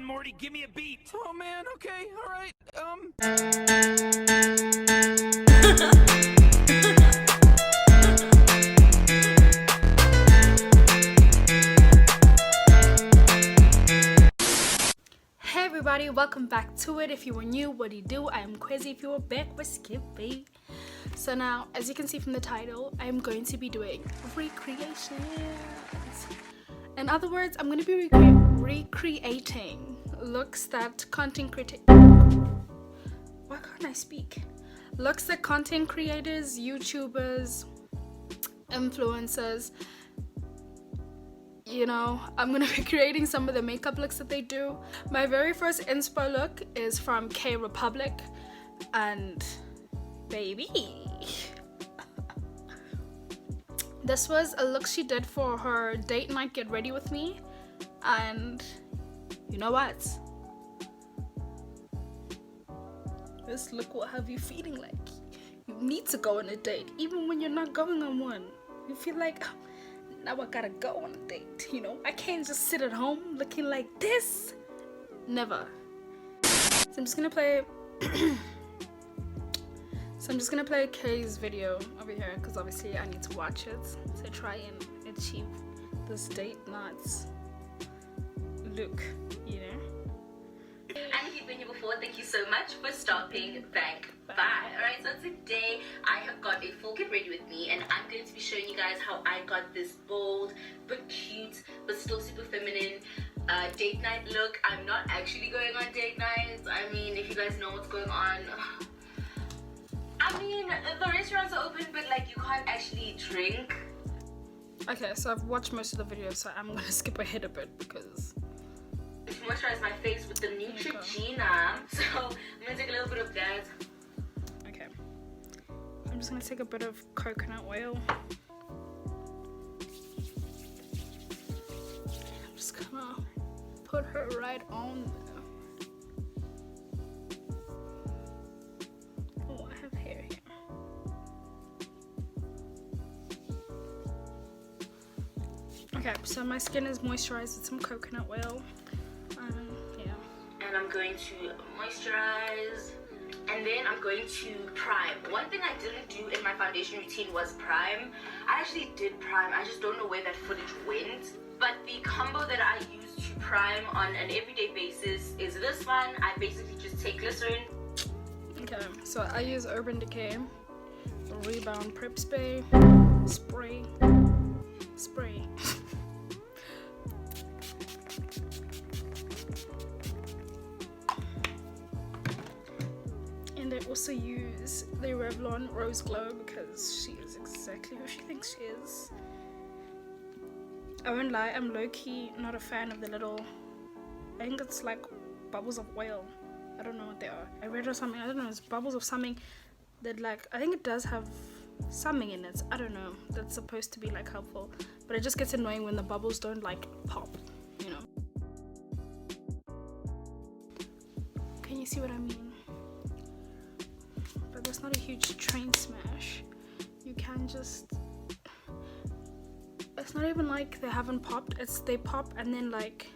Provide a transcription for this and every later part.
and Morty, give me a beat. Oh man, okay, alright, Hey everybody, welcome back to it. If you were new, what do you do? I am Quizzy. If you were back, with Skippy. So now, as you can see from the title, I am going to be doing recreations. In other words, I'm going to be recreating looks that content creators... Why can't I speak? Looks that content creators, YouTubers, influencers, you know, I'm gonna be creating some of the makeup looks that they do. My very first inspo look is from K Republic, and baby, this was a look she did for her date night get ready with me, and you know what, this look will have you feeling like you need to go on a date even when you're not going on one. You feel like, now I gotta go on a date, you know? I can't just sit at home looking like this. Never. So I'm just gonna play Kay's video over here because obviously I need to watch it to try and achieve this date night look, you know? And if you've been here before, thank you so much for stopping back by. Alright, so today I have got a full get ready with me, and I'm going to be showing you guys how I got this bold but cute but still super feminine date night look. I'm not actually going on date nights. I mean, if you guys know what's going on, I mean, the restaurants are open, but like you can't actually drink. Okay, so I've watched most of the video, so I'm gonna skip ahead a bit because moisturize my face with the Neutrogena, so I'm gonna take a little bit of that. Okay, I'm just gonna take a bit of coconut oil. I'm just gonna put her right on there. Oh, I have hair here. Okay, so my skin is moisturized with some coconut oil. And I'm going to moisturize, and then I'm going to prime. One thing I didn't do in my foundation routine was prime. I actually did prime, I just don't know where that footage went. But the combo that I use to prime on an everyday basis is this one. I basically just take glycerin. Okay, so I use Urban Decay Rebound Prep Spray. And I also use the Revlon Rose Glow because she is exactly who she thinks she is. I won't lie, I'm low-key not a fan of the little, I think it's like bubbles of oil. I don't know what they are. I read or something, I don't know, it's bubbles of something that like, I think it does have something in it. I don't know, that's supposed to be like helpful. But it just gets annoying when the bubbles don't like pop, you know. Can you see what I mean? But that's not a huge train smash. You can just, it's not even like they haven't popped, it's they pop and then like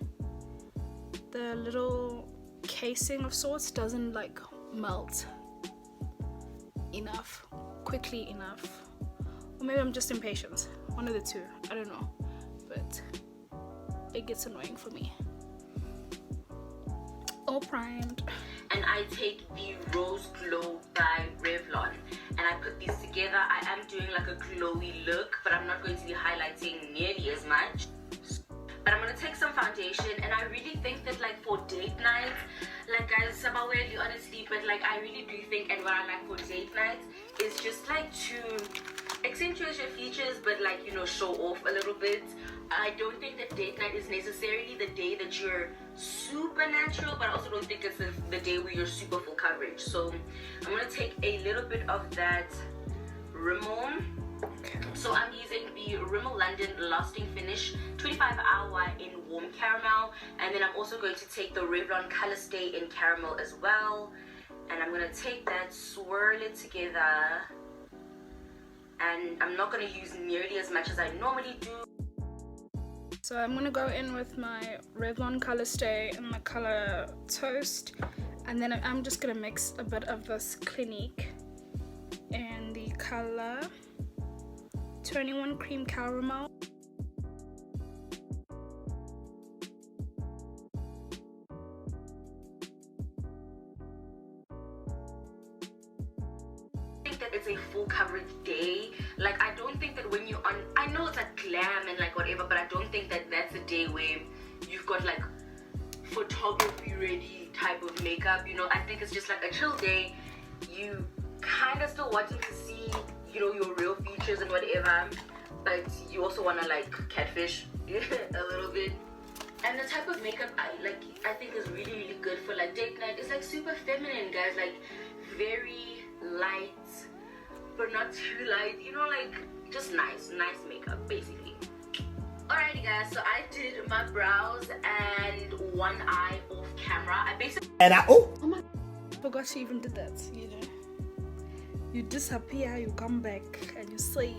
the little casing of sorts doesn't like melt enough, quickly enough. Or maybe I'm just impatient, one of the two, I don't know, but it gets annoying for me. All primed. And I take the Rose Glow by Revlon, and I put these together. I am doing like a glowy look, but I'm not going to be highlighting nearly as much. But I'm going to take some foundation, and I really think that like for date night, like guys, about weirdly honestly, but like I really do think, and what I like for date night is just like to accentuate your features, but like, you know, show off a little bit. I don't think that date night is necessarily the day that you're super natural, but I also don't think it's the day where you're super full coverage. So I'm gonna take a little bit of that Rimmel. So I'm using the Rimmel London Lasting Finish 25-hour in warm caramel, and then I'm also going to take the Revlon Color Stay in caramel as well. And I'm gonna take that, swirl it together, and I'm not gonna use nearly as much as I normally do. So I'm gonna go in with my Revlon Color Stay in the color Toast, and then I'm just gonna mix a bit of this Clinique in the color 21 Cream Caramel. That it's a full coverage day. Like, I don't think that when you're on, I know it's like glam and like whatever, but I don't think that that's a day where you've got like photography ready type of makeup, you know. I think it's just like a chill day. You kind of still wanting to see, you know, your real features and whatever, but you also want to like catfish a little bit. And the type of makeup I think is really, really good for like date night. It's like super feminine, guys, like very light but not too light, you know, like just nice makeup basically. Alrighty guys, so I did my brows and one eye off camera. I basically Forgot she even did that, you know. You disappear, you come back, and you say,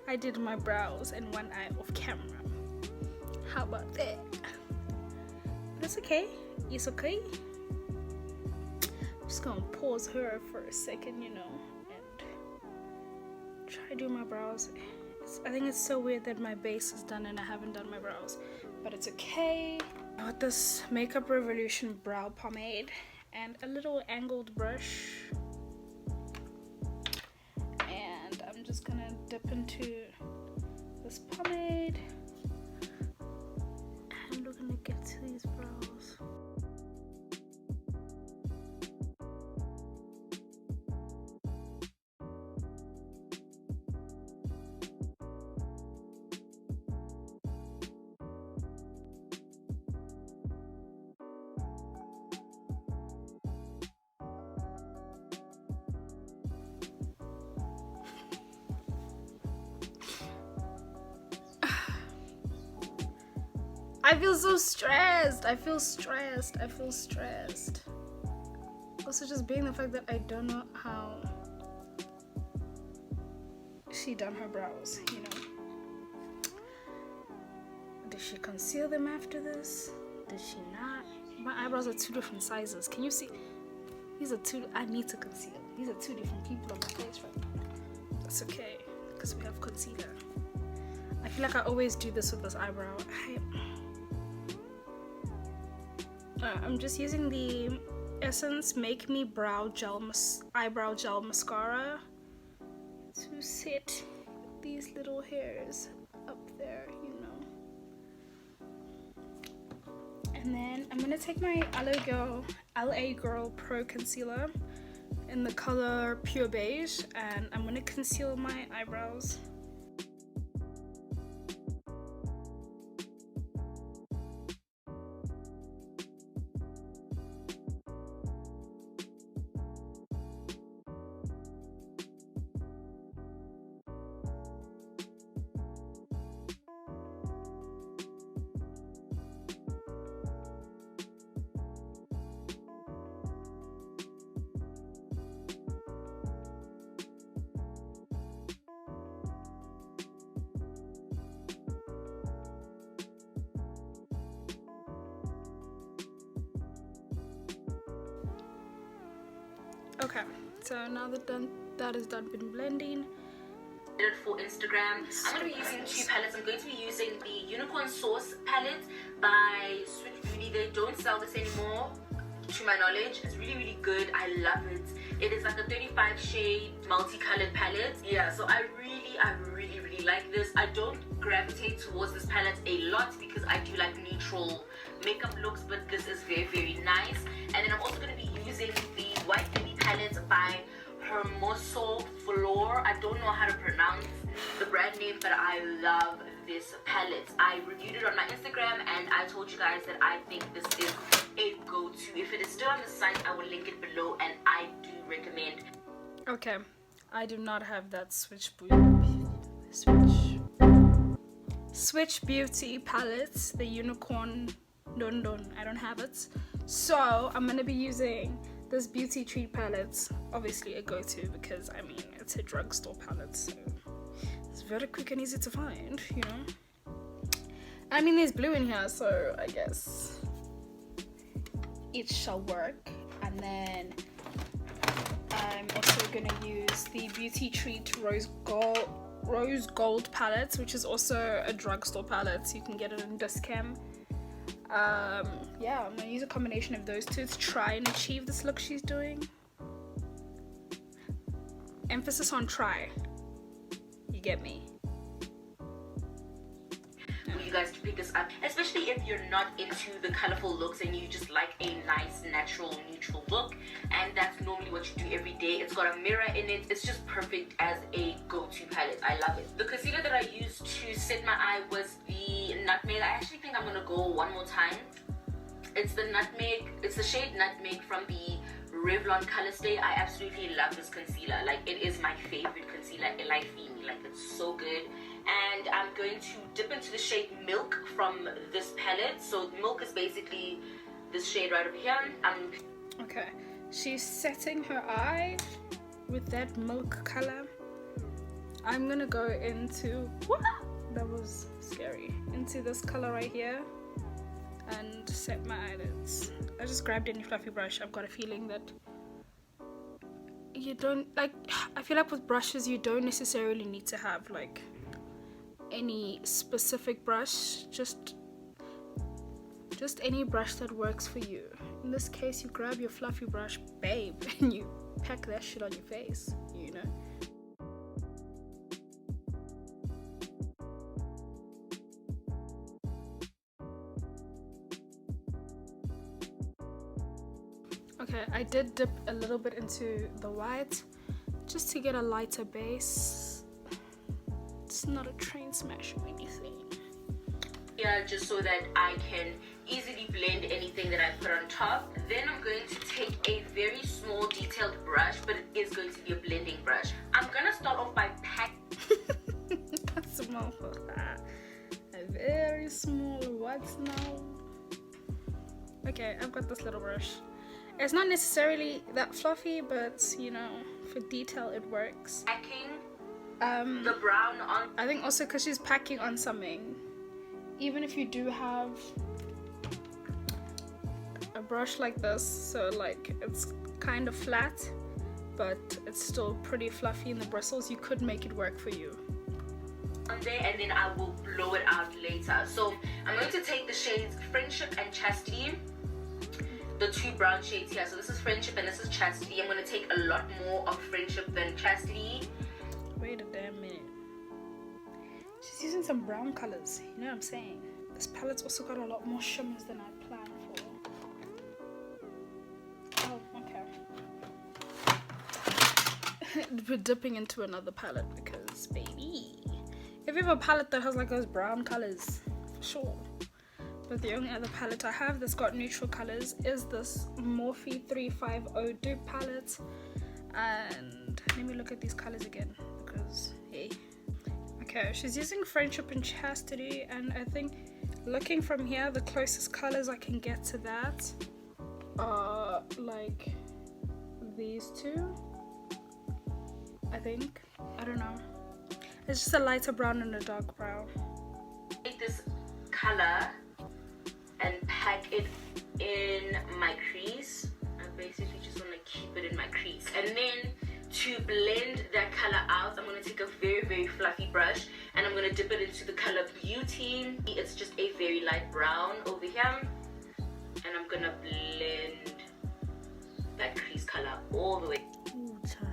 I did my brows and one eye off camera. How about that? That's okay. It's okay. I'm just gonna pause her for a second, you know, and try to do my brows. I think it's so weird that my base is done and I haven't done my brows, but it's okay. I got this Makeup Revolution brow pomade and a little angled brush, and I'm just gonna dip into this pomade and we're gonna get to these brows. I feel so stressed. I feel stressed. Also, just being the fact that I don't know how she done her brows, you know. Did she conceal them after this? Did she not? My eyebrows are two different sizes. Can you see? These are two. I need to conceal. These are two different people on my face right now. That's okay, because we have concealer. I feel like I always do this with this eyebrow. I'm just using the Essence Make Me Brow Gel Eyebrow Gel Mascara to set these little hairs up there, you know. And then I'm gonna take my LA Girl Pro Concealer in the color Pure Beige, and I'm gonna conceal my eyebrows. Okay, so now that is done been blending. For Instagram, I'm going to be using two palettes. I'm going to be using the Unicorn Sauce palette by Swiitch. They don't sell this anymore, to my knowledge. It's really, really good. I love it. It is like a 35 shade multicolored palette. Yeah, so I really like this. I don't gravitate towards this palette a lot because I do like neutral makeup looks, but this is very, very nice. And then I'm also going to be using the White Baby palette by Hermoso Flor. I don't know how to pronounce the brand name, but I love this palette. I reviewed it on my Instagram and I told you guys that I think this is a go-to. If it is still on the site, I will link it below, and I do recommend. Okay, I do not have that Swiitch Beauty palette, the Unicorn Don. I don't have it, so I'm gonna be using this Beauty Treat palette, obviously a go-to because I mean it's a drugstore palette, so it's very quick and easy to find, you know. I mean, there's blue in here, so I guess it shall work. And then I'm also gonna use the Beauty Treat Rose Gold palette, which is also a drugstore palette, so you can get it in Discam. Yeah, I'm gonna use a combination of those two to try and achieve this look she's doing. Emphasis on try. You get me? For you guys to pick this up, especially if you're not into the colorful looks and you just like a nice natural neutral look, and that's normally what you do every day. It's got a mirror in it. It's just perfect as a go-to palette. I love it. The concealer that I used to set my eye was the Nutmeg. I actually think I'm gonna go one more time. It's the Nutmeg. It's the shade Nutmeg from the Revlon Color Stay. I absolutely love this concealer. Like, it is my favorite concealer in life. Like, it's so good. And I'm going to dip into the shade Milk from this palette. So Milk is basically this shade right over here. Okay, she's setting her eye with that milk color. I'm gonna go into, that was scary, into this color right here and set my eyelids. I just grabbed any fluffy brush. I've got a feeling that you don't, like, I feel like with brushes you don't necessarily need to have like any specific brush, just any brush that works for you. In this case, you grab your fluffy brush, babe, and you pack that shit on your face, you know. Okay, I did dip a little bit into the white just to get a lighter base. It's not a train smash or anything. Yeah, just so that I can easily blend anything that I put on top. Then I'm going to take a very small detailed brush, but it is going to be a blending brush. I'm gonna start off by small for that. A very small what now? Okay, I've got this little brush. It's not necessarily that fluffy, but you know, for detail it works. packing the brown on. I think also because she's packing on something, even if you do have a brush like this, so like it's kind of flat but it's still pretty fluffy in the bristles, you could make it work for you. On there, and then I will blow it out later. So I'm going to take the shades Friendship and Chastity, the two brown shades here. So this is Friendship and this is Chastity. I'm going to take a lot more of Friendship than Chastity. Wait a damn minute. She's using some brown colors, you know what I'm saying? This palette's also got a lot more shimmers than I planned for. Oh, okay. We're dipping into another palette because, baby, if you have a palette that has like those brown colors, for sure. But the only other palette I have that's got neutral colors is this Morphe 350 dupe palette. And let me look at these colors again because, hey. Okay, she's using Friendship and Chastity, and I think looking from here, the closest colors I can get to that are like these two, I think. I don't know. It's just a lighter brown and a dark brown. Take this color and pack it in my crease. I basically just want to keep it in my crease. And then to blend that color out, I'm going to take a very, very fluffy brush and I'm going to dip it into the color Beauty. It's just a very light brown over here. And I'm going to blend that crease color all the way. Ooh, child.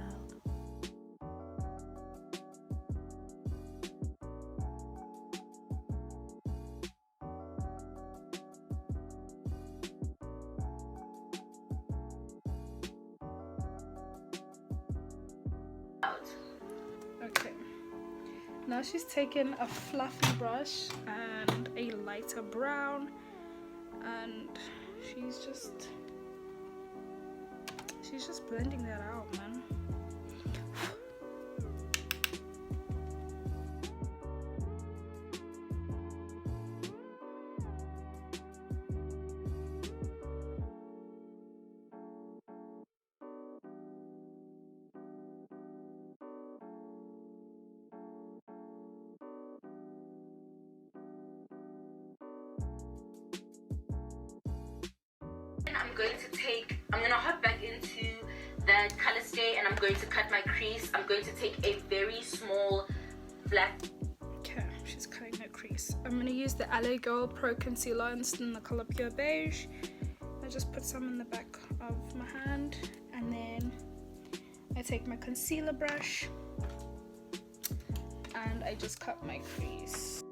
Okay, now she's taken a fluffy brush and a lighter brown, and she's just blending that out, man. I'm gonna hop back into that color stay and I'm going to cut my crease. I'm going to take a very small flat. Okay, she's cutting her crease. I'm gonna use the LA Girl Pro Concealer in the color Pure Beige. I just put some in the back of my hand, and then I take my concealer brush and I just cut my crease.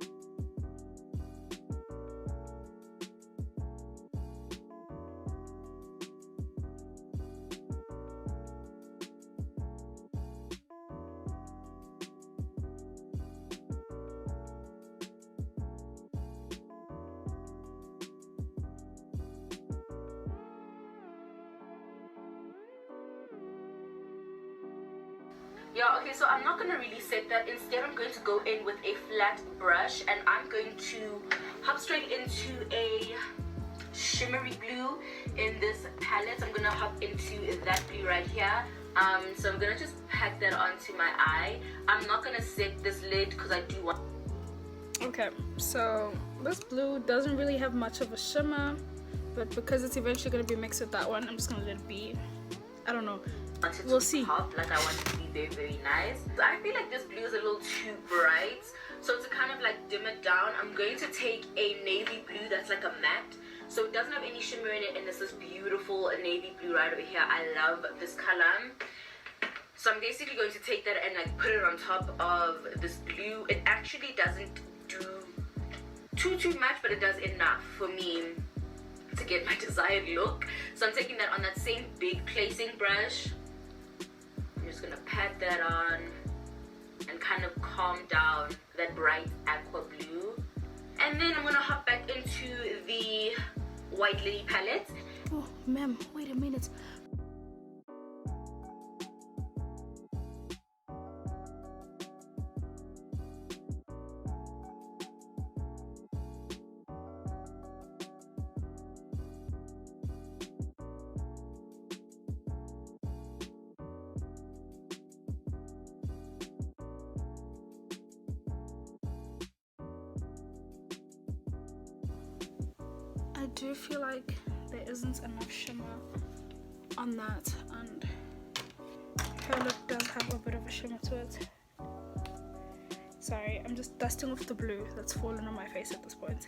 Yeah, okay, so I'm not going to really set that. Instead, I'm going to go in with a flat brush and I'm going to hop straight into a shimmery blue in this palette. I'm going to hop into that blue right here. So I'm going to just pat that onto my eye. I'm not going to set this lid because I do want... Okay, so this blue doesn't really have much of a shimmer, but because it's eventually going to be mixed with that one, I'm just going to let it be. I don't know. We'll see. Pop, like I want it to be very, very nice. So I feel like this blue is a little too bright. So to kind of like dim it down, I'm going to take a navy blue that's like a matte. So it doesn't have any shimmer in it, and it's this beautiful navy blue right over here. I love this color. So I'm basically going to take that and like put it on top of this blue. It actually doesn't do too much, but it does enough for me to get my desired look. So I'm taking that on that same big placing brush. I'm just gonna pat that on and kind of calm down that bright aqua blue. And then I'm gonna hop back into the White Lily palette. Oh, ma'am, wait a minute. I do feel like there isn't enough shimmer on that, and her look does have a bit of a shimmer to it. Sorry, I'm just dusting off the blue that's fallen on my face at this point.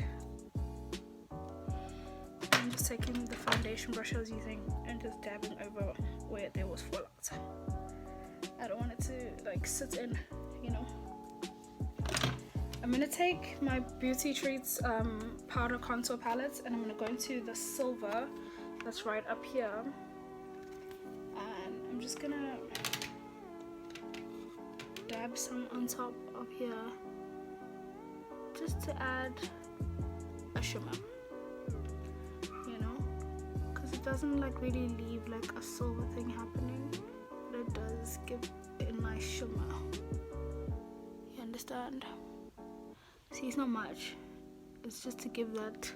I'm just taking the foundation brush I was using and just dabbing over where there was fallout. I don't want it to like sit in, you know. I'm gonna take my Beauty Treats powder contour palette and I'm gonna go into the silver that's right up here, and I'm just gonna dab some on top of here just to add a shimmer, you know, because it doesn't like really leave like a silver thing happening, but it does give a nice shimmer. You understand? See, it's not much. It's just to give that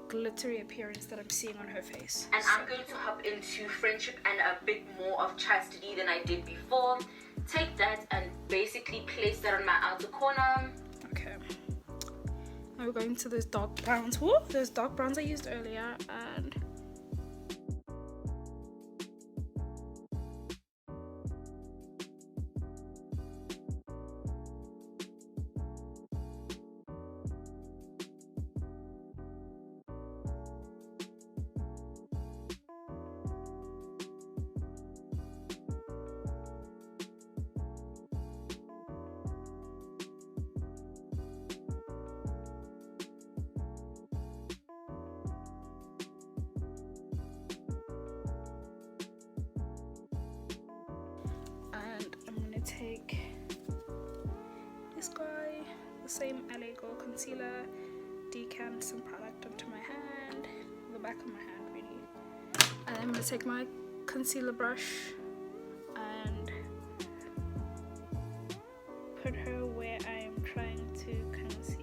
glittery appearance that I'm seeing on her face. And I'm going to hop into Friendship and a bit more of Chastity than I did before. Take that and basically place that on my outer corner. Okay. Now we're going to those dark browns. Woo! Those dark browns I used earlier, and take this guy, the same LA Girl concealer, decant some product onto my hand, the back of my hand really, and I'm going to take my concealer brush and put her where I am trying to conceal.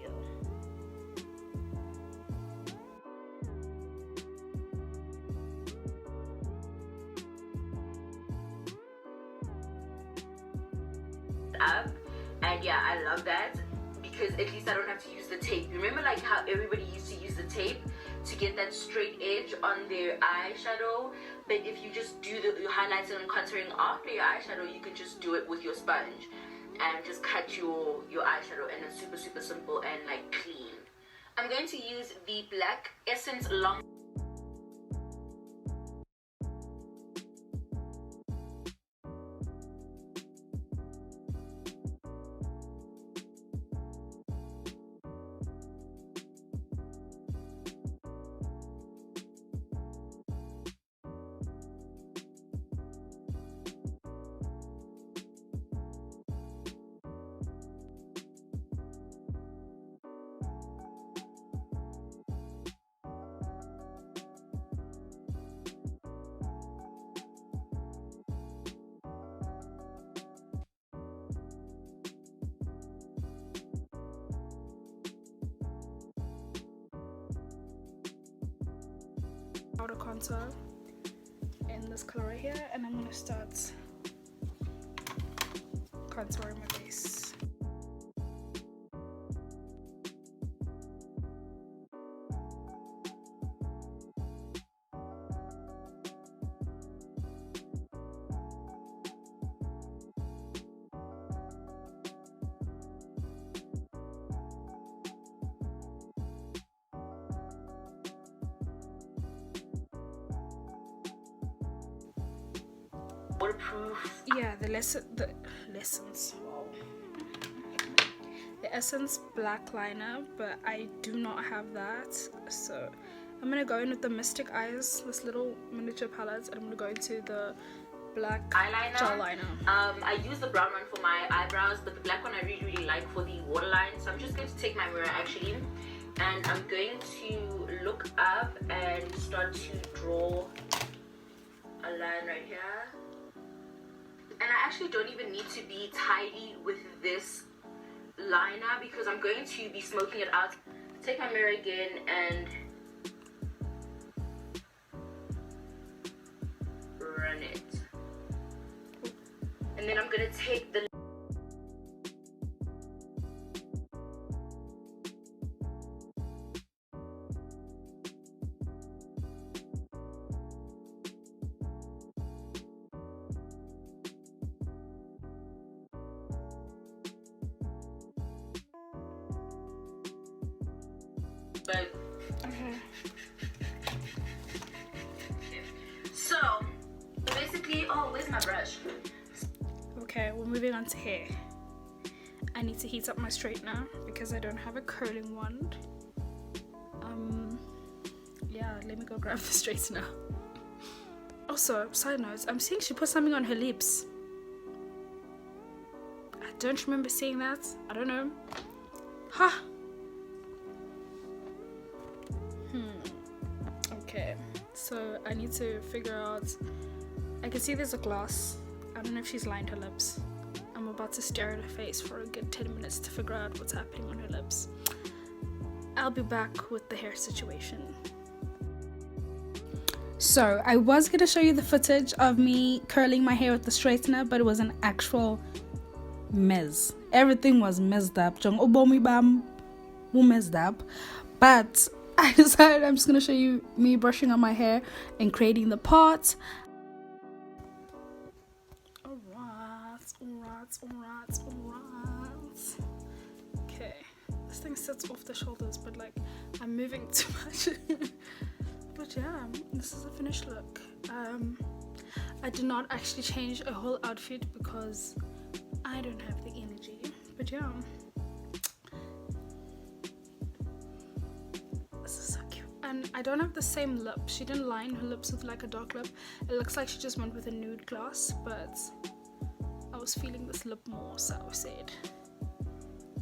Up, and yeah, I love that because at least I don't have to use the tape. Remember like how everybody used to use the tape to get that straight edge on their eyeshadow. But if you just do your highlighting and contouring after your eyeshadow, you can just do it with your sponge and just cut your eyeshadow, and it's super simple and like clean. I'm going to use the Black Essence Long outer contour in this color right here, and I'm gonna start contouring my face. waterproof. Yeah, the Essence black liner, but I do not have that, so I'm gonna go in with the Mystic Eyes, this little miniature palette, and I'm gonna go into the black eyeliner. gel liner. I use the brown one for my eyebrows, but the black one I really like for the waterline. So I'm just going to take my mirror actually, and I'm going to look up and start to draw a line right here. And I actually don't even need to be tidy with this liner because I'm going to be smoking it out. Take my mirror again and run it. And then I'm going to take the So basically, oh, where's my brush? Okay, we're moving on to hair. I need to heat up my straightener because I don't have a curling wand. Yeah, let me go grab the straightener. Also, side note, I'm seeing she put something on her lips. I don't remember seeing that. I don't know. Huh. Okay, so I need to figure out. I can see there's a glass. I don't know if she's lined her lips. I'm about to stare at her face for a good 10 minutes to figure out what's happening on her lips. I'll be back with the hair situation. So I was gonna show you the footage of me curling my hair with the straightener, but it was an actual mess. Everything was messed up. Messed up. But I decided I'm just gonna show you me brushing on my hair and creating the part. Alright. Okay, this thing sits off the shoulders, but like I'm moving too much. But yeah, this is the finished look. I did not actually change a whole outfit because I don't have the energy. But yeah, this is so cute. And I don't have the same lip. She didn't line her lips with like a dark lip. It looks like she just went with a nude gloss, but I was feeling this lip more, so I said,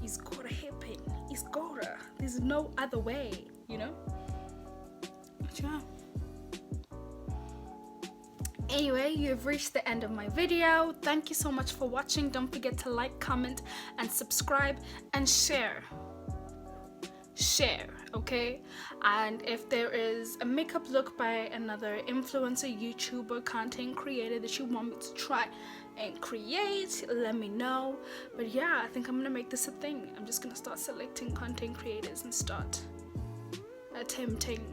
he's got a hairpin. He's got her. There's no other way, you know? But yeah. Anyway, you've reached the end of my video. Thank you so much for watching. Don't forget to like, comment, and subscribe, and share. Okay? And if there is a makeup look by another influencer, YouTuber, content creator that you want me to try and create, let me know. But yeah, I think I'm gonna make this a thing. I'm just gonna start selecting content creators and start attempting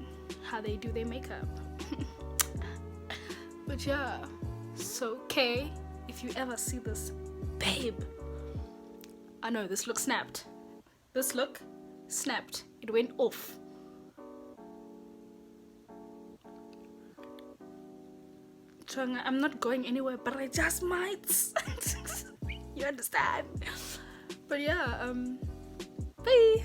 how they do their makeup. But yeah, so Kay, if you ever see this, babe, I know this look snapped. This look snapped. It went off. Chunga, I'm not going anywhere, but I just might. You understand? But yeah, bye.